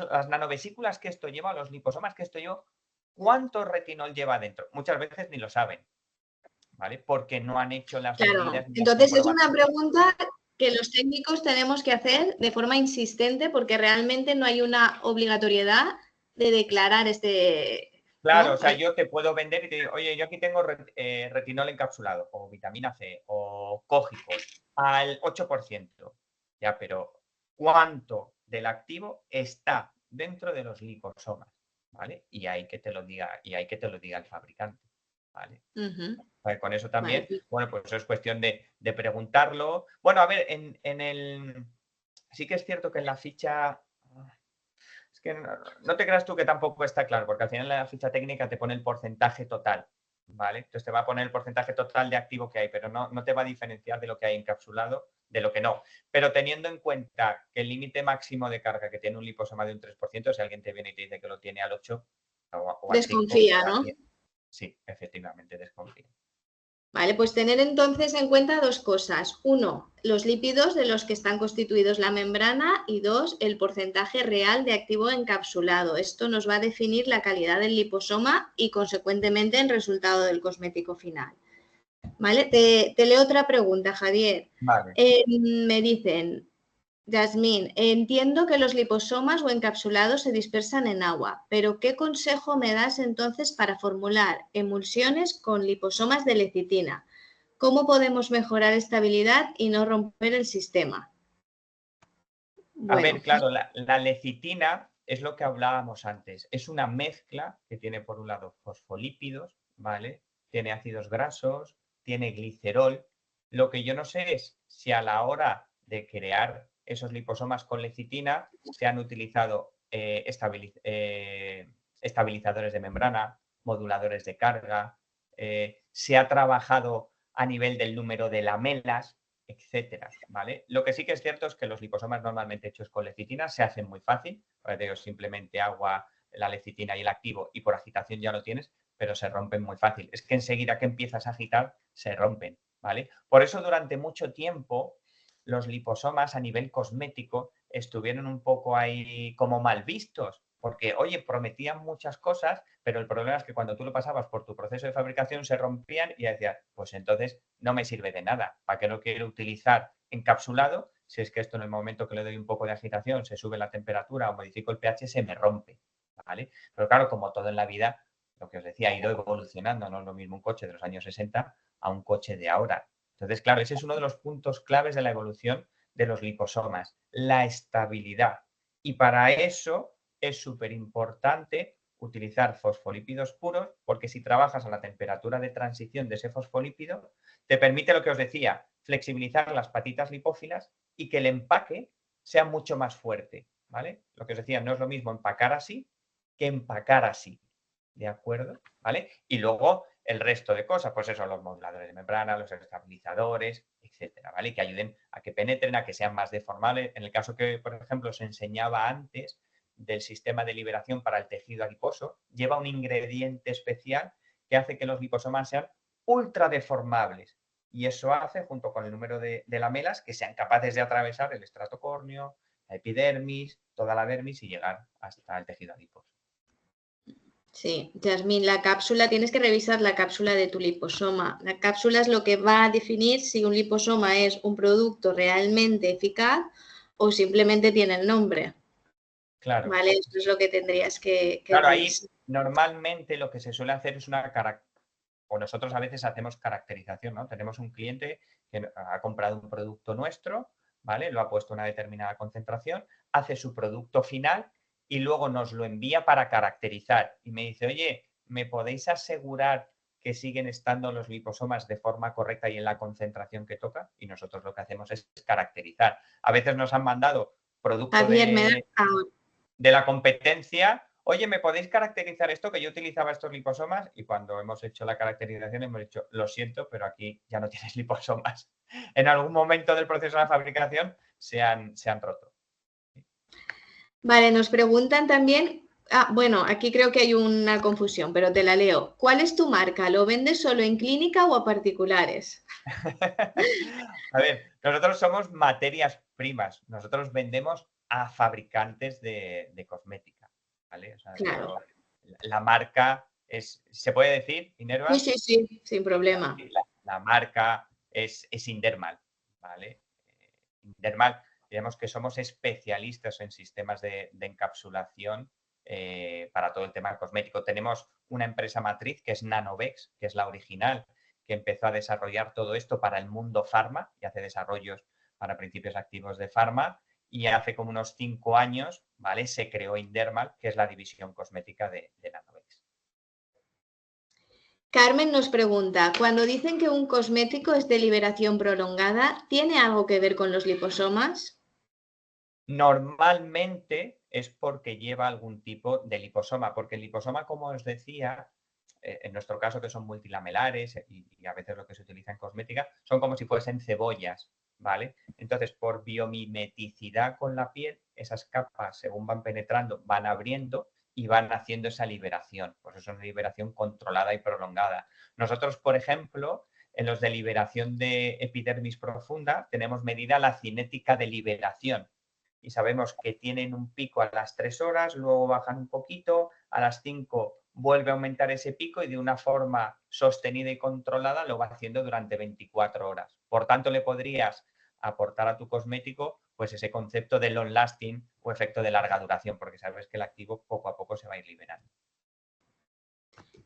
Las nanovesículas que esto lleva, los liposomas que esto lleva, ¿cuánto retinol lleva dentro? Muchas veces ni lo saben, ¿vale? Porque no han hecho las Claro, medidas ni las entonces es una comprobaciones. pregunta que los técnicos tenemos que hacer de forma insistente porque realmente no hay una obligatoriedad de declarar Claro, ¿no? o sea, yo te puedo vender y te digo, oye, yo aquí tengo retinol encapsulado, o vitamina C, o cógico, al 8%. Ya, pero ¿cuánto del activo está dentro de los liposomas? ¿Vale? Y hay que te lo diga, el fabricante. ¿Vale? Vale, con eso también, Vale. bueno, pues eso es cuestión de preguntarlo. Bueno, a ver, sí que es cierto que en la ficha. Es que no te creas tú que tampoco está claro, porque al final en la ficha técnica te pone el porcentaje total, ¿vale? Entonces te va a poner el porcentaje total de activo que hay, pero no te va a diferenciar de lo que hay encapsulado de lo que no. Pero teniendo en cuenta que el límite máximo de carga que tiene un liposoma de un 3%, si alguien te viene y te dice que lo tiene al 8 o al 5, Desconfía, ¿no? también. Sí, efectivamente, desconfía. Vale, pues tener entonces en cuenta dos cosas. Uno, los lípidos de los que están constituidos la membrana y dos, el porcentaje real de activo encapsulado. Esto nos va a definir la calidad del liposoma y consecuentemente el resultado del cosmético final. ¿Vale? Te leo otra pregunta, Javier. Vale. Me dicen, Yasmín, entiendo que los liposomas o encapsulados se dispersan en agua, pero ¿qué consejo me das entonces para formular emulsiones con liposomas de lecitina? ¿Cómo podemos mejorar estabilidad y no romper el sistema? A Bueno, ver, claro, la lecitina es lo que hablábamos antes. Es una mezcla que tiene por un lado fosfolípidos, ¿vale? Tiene ácidos grasos, tiene glicerol. Lo que yo no sé es si a la hora de crear esos liposomas con lecitina se han utilizado estabilizadores de membrana, moduladores de carga, se ha trabajado a nivel del número de lamelas, etcétera, ¿vale? Lo que sí que es cierto es que los liposomas normalmente hechos con lecitina se hacen muy fácil, digo, simplemente agua, la lecitina y el activo y por agitación ya lo tienes, pero se rompen muy fácil. Es que enseguida que empiezas a agitar se rompen, ¿vale? Por eso durante mucho tiempo los liposomas a nivel cosmético estuvieron un poco ahí como mal vistos, porque, oye, prometían muchas cosas, pero el problema es que cuando tú lo pasabas por tu proceso de fabricación se rompían y decías, pues entonces no me sirve de nada. ¿Para qué lo quiero utilizar encapsulado? Si es que esto en el momento que le doy un poco de agitación, se sube la temperatura o modifico el pH, se me rompe, ¿vale? Pero claro, como todo en la vida, lo que os decía, ha ido evolucionando, no es lo mismo un coche de los años 60 a un coche de ahora. Entonces, claro, ese es uno de los puntos claves de la evolución de los liposomas, la estabilidad. Y para eso es súper importante utilizar fosfolípidos puros, porque si trabajas a la temperatura de transición de ese fosfolípido, te permite lo que os decía, flexibilizar las patitas lipófilas y que el empaque sea mucho más fuerte, ¿vale? Lo que os decía, no es lo mismo empacar así que empacar así, ¿de acuerdo? ¿Vale? Y luego el resto de cosas, pues eso, los moduladores de membrana, los estabilizadores, etcétera, ¿vale? Que ayuden a que penetren, a que sean más deformables. En el caso que, por ejemplo, se enseñaba antes del sistema de liberación para el tejido adiposo, lleva un ingrediente especial que hace que los liposomas sean ultra deformables. Y eso hace, junto con el número de lamelas, que sean capaces de atravesar el estrato córneo, la epidermis, toda la dermis y llegar hasta el tejido adiposo. sí, Yasmín, la cápsula, tienes que revisar la cápsula de tu liposoma. La cápsula es lo que va a definir si un liposoma es un producto realmente eficaz o simplemente tiene el nombre. Claro. ¿Vale? Eso es lo que tendrías que Claro, ahí revisar. normalmente lo que se suele hacer es o nosotros a veces hacemos caracterización, ¿no? Tenemos un cliente que ha comprado un producto nuestro, ¿vale? Lo ha puesto a una determinada concentración, hace su producto final y luego nos lo envía para caracterizar. Y me dice, oye, ¿me podéis asegurar que siguen estando los liposomas de forma correcta y en la concentración que toca, y nosotros lo que hacemos es caracterizar. A veces nos han mandado producto Javier, me da ahora. de la competencia. Oye, ¿me podéis caracterizar esto? Que yo utilizaba estos liposomas y cuando hemos hecho la caracterización hemos dicho, lo siento, pero aquí ya no tienes liposomas. En algún momento del proceso de la fabricación se han roto. Vale, nos preguntan también, bueno, aquí creo que hay una confusión, pero te la leo. ¿Cuál es tu marca? ¿Lo vendes solo en clínica o a particulares? A ver, nosotros somos materias primas. Nosotros vendemos a fabricantes de cosmética, ¿vale? O sea, Claro. la marca es, ¿se puede decir, Sí, Minerva? sí, sí, sin problema. Sí, la marca es Indermal, ¿vale? Indermal, digamos que somos especialistas en sistemas de encapsulación para todo el tema cosmético. Tenemos una empresa matriz que es Nanovex, que es la original, que empezó a desarrollar todo esto para el mundo farma y hace desarrollos para principios activos de farma. Y hace como unos 5 años, ¿vale? Se creó Indermal, que es la división cosmética de Nanovex. Carmen nos pregunta, cuando dicen que un cosmético es de liberación prolongada, ¿tiene algo que ver con los liposomas? Normalmente es porque lleva algún tipo de liposoma, porque el liposoma, como os decía, en nuestro caso que son multilamelares y a veces lo que se utiliza en cosmética, son como si fuesen cebollas, ¿vale? Entonces, por biomimeticidad con la piel, esas capas, según van penetrando, van abriendo y van haciendo esa liberación. Pues eso es una liberación controlada y prolongada. Nosotros, por ejemplo, en los de liberación de epidermis profunda, tenemos medida la cinética de liberación y sabemos que tienen un pico a las 3 horas, luego bajan un poquito, a las 5 vuelve a aumentar ese pico y de una forma sostenida y controlada lo va haciendo durante 24 horas. Por tanto, le podrías aportar a tu cosmético pues ese concepto de long lasting o efecto de larga duración, porque sabes que el activo poco a poco se va a ir liberando.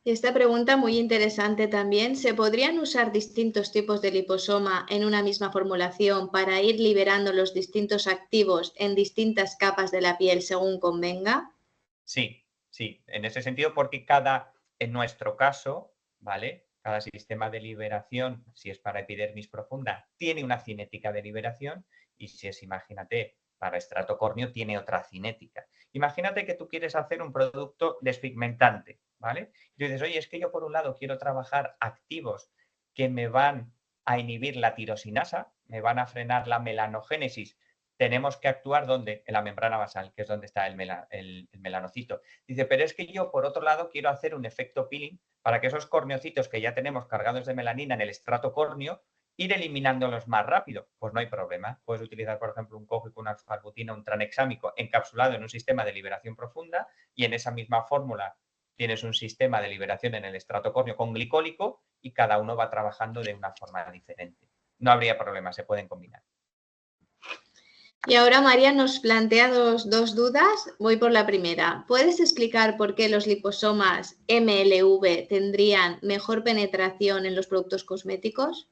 Esta pregunta muy interesante también. ¿Se podrían usar distintos tipos de liposoma en una misma formulación para ir liberando los distintos activos en distintas capas de la piel según convenga? Sí, sí, en ese sentido, porque en nuestro caso, ¿vale? Cada sistema de liberación, si es para epidermis profunda, tiene una cinética de liberación y si es, imagínate, para estrato córneo, tiene otra cinética. Imagínate que tú quieres hacer un producto despigmentante, ¿vale? Y tú dices, oye, es que yo por un lado quiero trabajar activos que me van a inhibir la tirosinasa, me van a frenar la melanogénesis. Tenemos que actuar ¿dónde? En la membrana basal, que es donde está el melanocito. Dice, pero es que yo, por otro lado, quiero hacer un efecto peeling para que esos corneocitos que ya tenemos cargados de melanina en el estrato córneo, ir eliminándolos más rápido. Pues no hay problema. Puedes utilizar, por ejemplo, un cógico, una asparbutina, un tranexámico encapsulado en un sistema de liberación profunda y en esa misma fórmula tienes un sistema de liberación en el estrato córneo con glicólico y cada uno va trabajando de una forma diferente. No habría problema, se pueden combinar. Y ahora María nos plantea dos dudas. Voy por la primera. ¿Puedes explicar por qué los liposomas MLV tendrían mejor penetración en los productos cosméticos?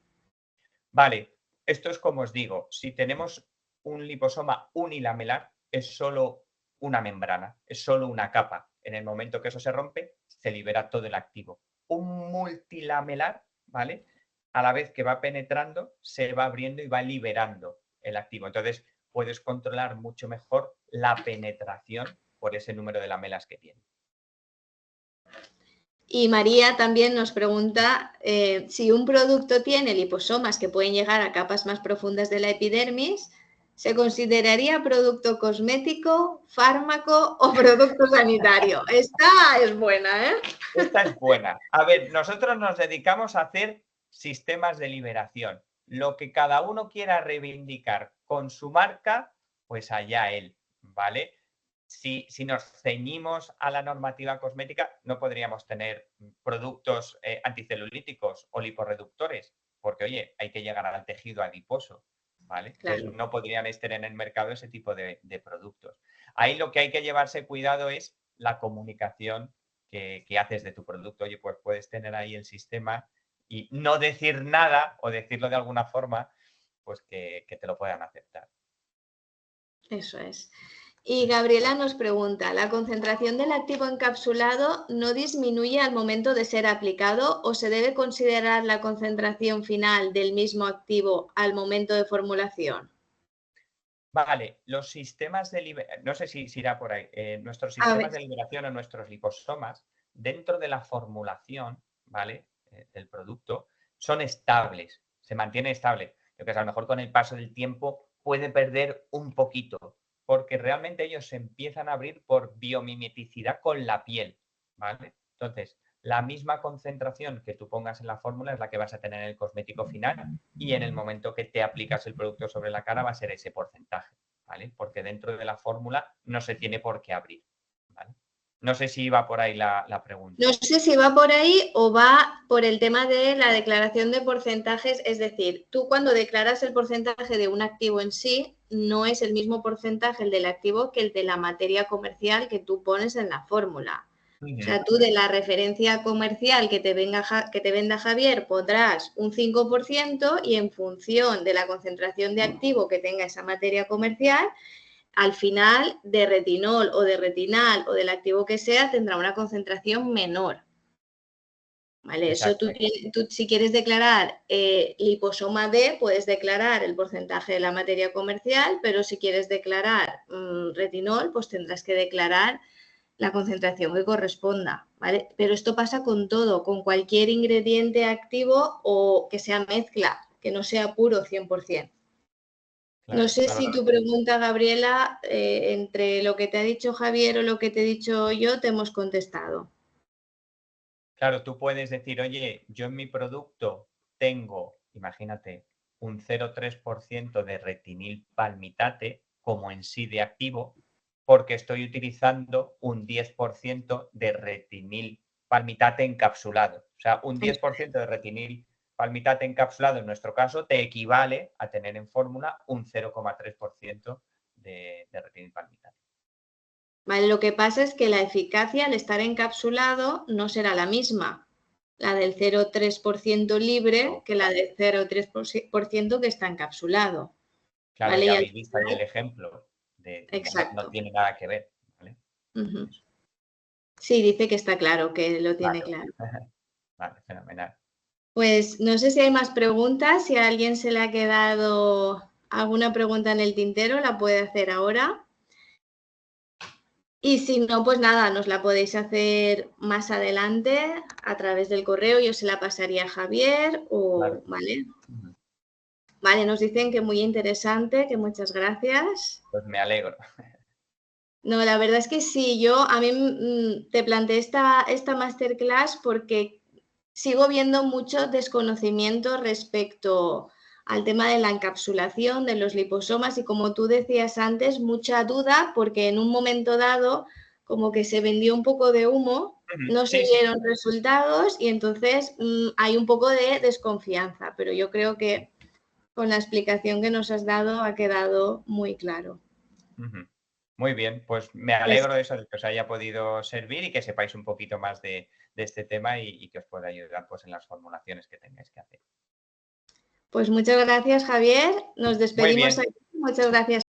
Vale, esto es como os digo, si tenemos un liposoma unilamelar, es solo una membrana, es solo una capa. En el momento que eso se rompe, se libera todo el activo. Un multilamelar, ¿vale? A la vez que va penetrando, se va abriendo y va liberando el activo. Entonces, puedes controlar mucho mejor la penetración por ese número de lamelas que tiene. Y María también nos pregunta si un producto tiene liposomas que pueden llegar a capas más profundas de la epidermis, ¿se consideraría producto cosmético, fármaco o producto sanitario? Esta es buena, ¿eh? Esta es buena. A ver, nosotros nos dedicamos a hacer sistemas de liberación. Lo que cada uno quiera reivindicar con su marca, pues allá él, ¿vale? Si nos ceñimos a la normativa cosmética, no podríamos tener productos anticelulíticos o liporreductores, porque, oye, hay que llegar al tejido adiposo, ¿vale? Entonces, Claro. no podrían estar en el mercado ese tipo de productos. Ahí lo que hay que llevarse cuidado es la comunicación que haces de tu producto. Oye, pues puedes tener ahí el sistema y no decir nada o decirlo de alguna forma, pues que te lo puedan aceptar. Eso es. Y Gabriela nos pregunta, ¿la concentración del activo encapsulado no disminuye al momento de ser aplicado o se debe considerar la concentración final del mismo activo al momento de formulación? Vale, los sistemas de liberación, no sé si irá por ahí, nuestros A ver, sistemas de liberación o nuestros liposomas, dentro de la formulación, ¿vale? Del producto, son estables, se mantiene estable. Lo que es, a lo mejor con el paso del tiempo puede perder un poquito, porque realmente ellos se empiezan a abrir por biomimeticidad con la piel, ¿vale? Entonces, la misma concentración que tú pongas en la fórmula es la que vas a tener en el cosmético final y en el momento que te aplicas el producto sobre la cara va a ser ese porcentaje, ¿vale? Porque dentro de la fórmula no se tiene por qué abrir, ¿vale? No sé si va por ahí la pregunta. no sé si va por ahí o va por el tema de la declaración de porcentajes, es decir, tú cuando declaras el porcentaje de un activo en sí, no es el mismo porcentaje el del activo que el de la materia comercial que tú pones en la fórmula. O sea, tú de la referencia comercial que te venda Javier pondrás un 5% y en función de la concentración de activo que tenga esa materia comercial, al final de retinol o de retinal o del activo que sea tendrá una concentración menor. ¿Vale? Eso tú, si quieres declarar liposoma D, puedes declarar el porcentaje de la materia comercial, pero si quieres declarar retinol, pues tendrás que declarar la concentración que corresponda, ¿vale? Pero esto pasa con todo, con cualquier ingrediente activo o que sea mezcla, que no sea puro 100%. Claro, No sé claro. si tu pregunta, Gabriela, entre lo que te ha dicho Javier o lo que te he dicho yo, te hemos contestado. Claro, tú puedes decir, oye, yo en mi producto tengo, imagínate, un 0,3% de retinil palmitate como en sí de activo, porque estoy utilizando un 10% de retinil palmitate encapsulado. O sea, un 10% de retinil palmitate encapsulado en nuestro caso te equivale a tener en fórmula un 0,3% de retinil palmitate. Vale, lo que pasa es que la eficacia al estar encapsulado no será la misma, la del 0,3% libre que la del 0,3% que está encapsulado. Claro, ¿Vale? ya Y al habéis visto ahí final, el ejemplo. No exacto. tiene nada que ver. ¿Vale? Uh-huh. Sí, dice que está claro, que lo tiene Vale. claro. Vale, fenomenal. Pues no sé si hay más preguntas, si a alguien se le ha quedado alguna pregunta en el tintero, la puede hacer ahora. Y si no, pues nada, nos la podéis hacer más adelante a través del correo, yo se la pasaría a Javier o, Claro. ¿vale? Vale, nos dicen que muy interesante, que muchas gracias. Pues me alegro. No, la verdad es que sí, a mí te planteé esta masterclass porque sigo viendo mucho desconocimiento respecto al tema de la encapsulación, de los liposomas y como tú decías antes, mucha duda porque en un momento dado como que se vendió un poco de humo, no se Sí, sí. dieron resultados y entonces hay un poco de desconfianza, pero yo creo que con la explicación que nos has dado ha quedado muy claro. Muy bien, pues me Pues alegro de eso, de que os haya podido servir y que sepáis un poquito más de este tema y que os pueda ayudar pues, en las formulaciones que tengáis que hacer. Pues muchas gracias, Javier. Nos Muy despedimos bien. aquí. Muchas gracias.